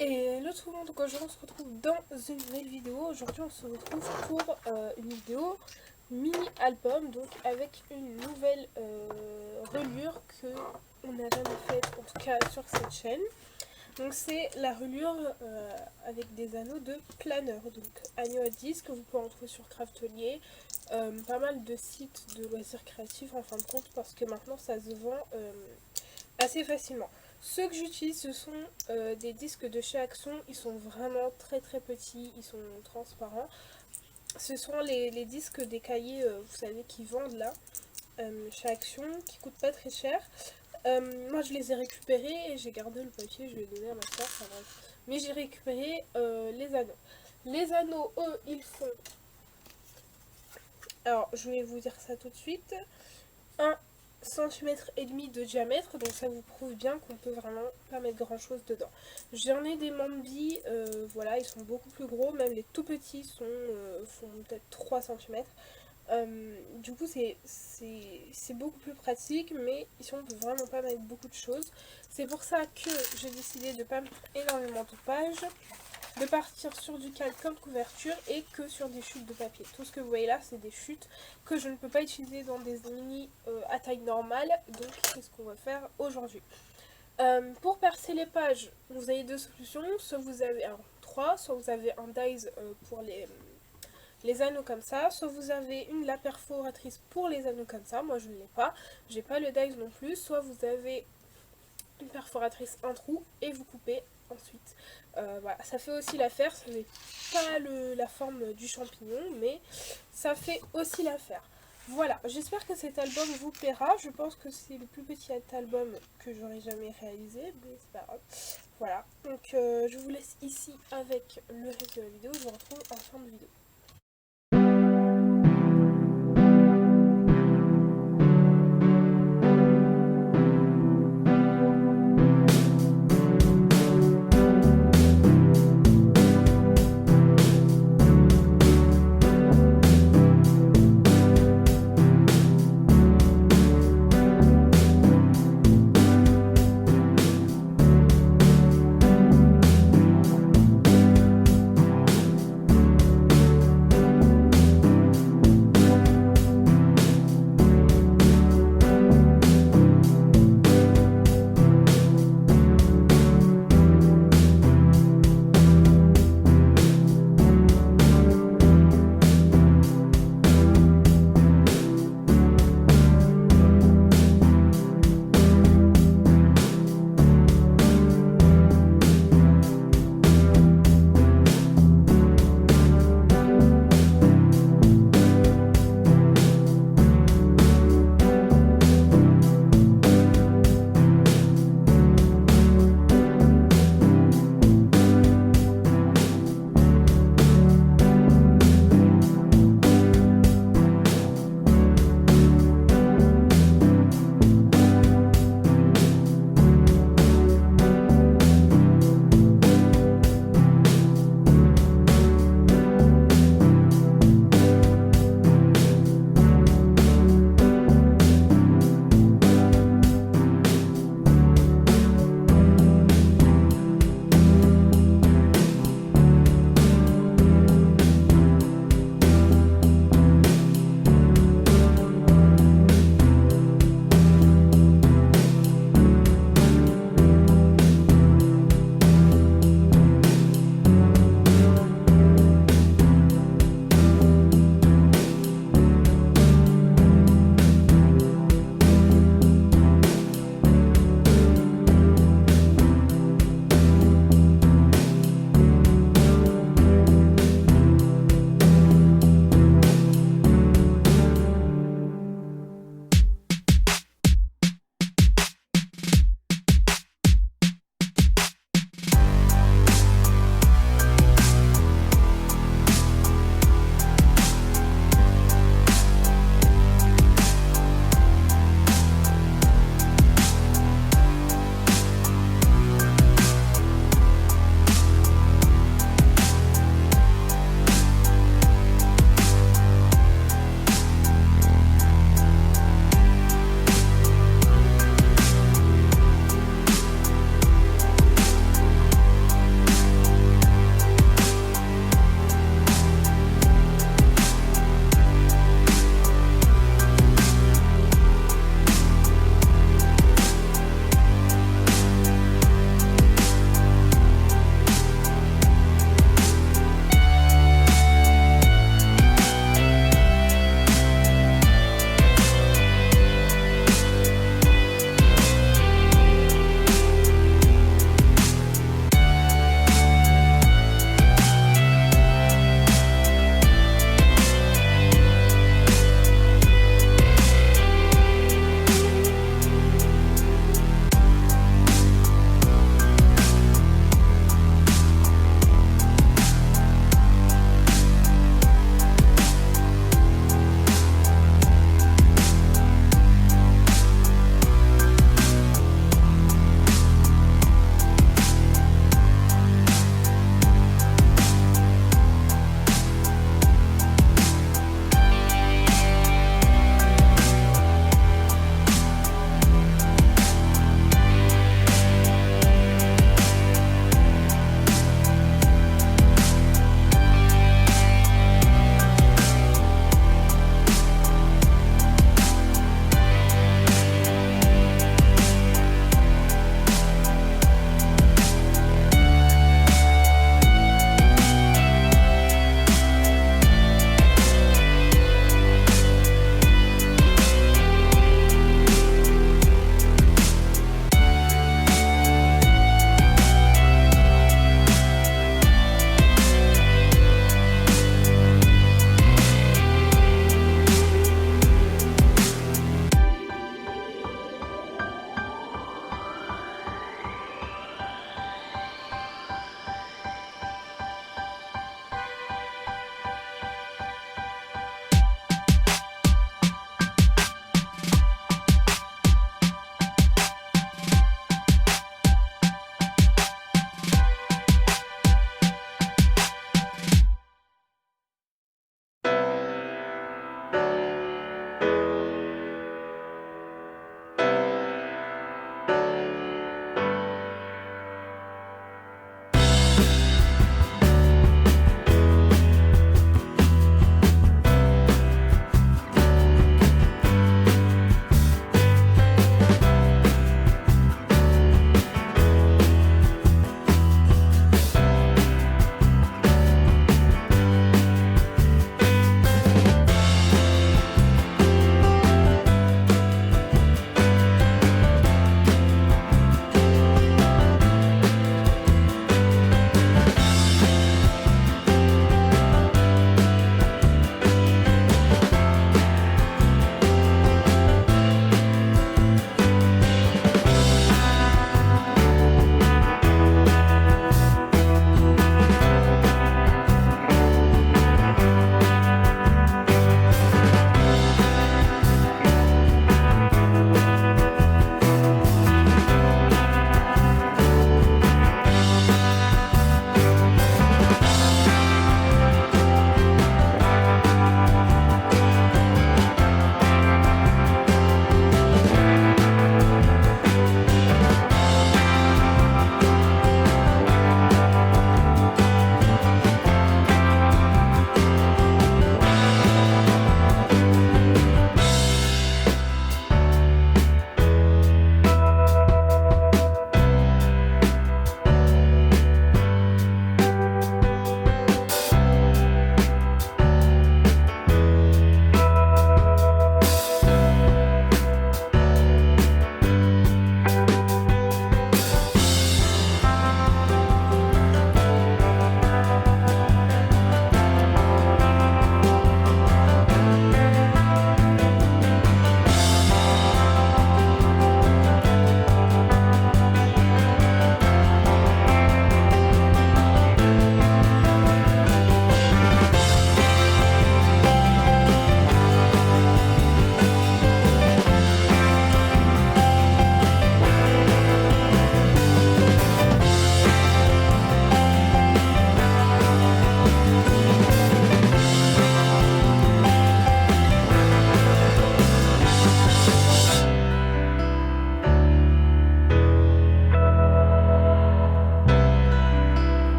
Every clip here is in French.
Et le tout le monde, donc aujourd'hui on se retrouve dans une nouvelle vidéo. Aujourd'hui on se retrouve pour une vidéo mini-album, donc avec une nouvelle reliure que on n'a jamais faite, en tout cas sur cette chaîne. Donc c'est la reliure avec des anneaux de planeur, donc anneaux à disque que vous pouvez en trouver sur Craftelier, pas mal de sites de loisirs créatifs en fin de compte, parce que maintenant ça se vend assez facilement. Ceux que j'utilise, ce sont des disques de chez Action. Ils sont vraiment très très petits, ils sont transparents. Ce sont les disques des cahiers, vous savez, qui vendent là, chez Action, qui coûtent pas très cher. Moi je les ai récupérés et j'ai gardé le papier, je l'ai donné à ma soeur, enfin bref. Mais j'ai récupéré les anneaux. Les anneaux, eux, ils font... Alors, je vais vous dire ça tout de suite. 1,5 cm de diamètre, donc ça vous prouve bien qu'on peut vraiment pas mettre grand chose dedans. J'en ai des Mambi, voilà, ils sont beaucoup plus gros, même les tout petits font peut-être 3 cm. Du coup c'est beaucoup plus pratique, mais ici on peut vraiment pas mettre beaucoup de choses. C'est pour ça que j'ai décidé de pas mettre énormément de pages, de partir sur du calque comme couverture et que sur des chutes de papier. Tout ce que vous voyez là, c'est des chutes que je ne peux pas utiliser dans des mini à taille normale, donc c'est ce qu'on va faire aujourd'hui. Pour percer les pages, vous avez deux solutions, soit vous avez soit vous avez un dies pour les anneaux comme ça, soit vous avez la perforatrice pour les anneaux comme ça, moi je ne l'ai pas, j'ai pas le dies non plus, soit vous avez une perforatrice, un trou et vous coupez ensuite. Voilà, ça fait aussi l'affaire, ça n'est pas la forme du champignon, mais ça fait aussi l'affaire. Voilà, j'espère que cet album vous plaira. Je pense que c'est le plus petit album que j'aurais jamais réalisé, mais c'est pas grave. Voilà, donc je vous laisse ici avec le reste de la vidéo. Je vous retrouve en fin de vidéo.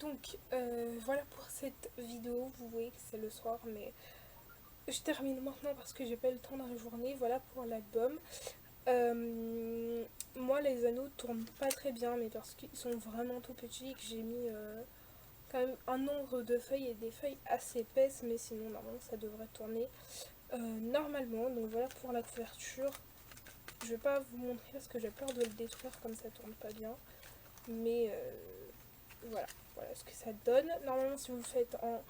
Donc voilà pour cette vidéo, vous voyez que c'est le soir mais je termine maintenant parce que j'ai pas eu le temps dans la journée. Voilà pour l'album. Moi les anneaux tournent pas très bien mais parce qu'ils sont vraiment tout petits et que j'ai mis quand même un nombre de feuilles et des feuilles assez épaisses, mais sinon normalement ça devrait tourner normalement. Donc voilà pour la couverture. Je vais pas vous montrer parce que j'ai peur de le détruire comme ça tourne pas bien, mais voilà, voilà ce que ça donne. Normalement si vous le faites en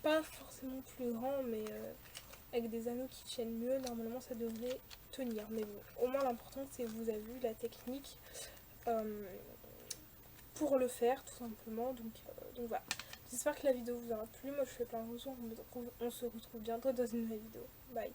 pas forcément plus grand mais avec des anneaux qui tiennent mieux, normalement ça devrait tenir. Mais bon, au moins l'important c'est que vous avez vu la technique pour le faire tout simplement. Donc voilà, j'espère que la vidéo vous aura plu. Moi je fais plein de retours, on se retrouve bientôt dans une nouvelle vidéo. Bye.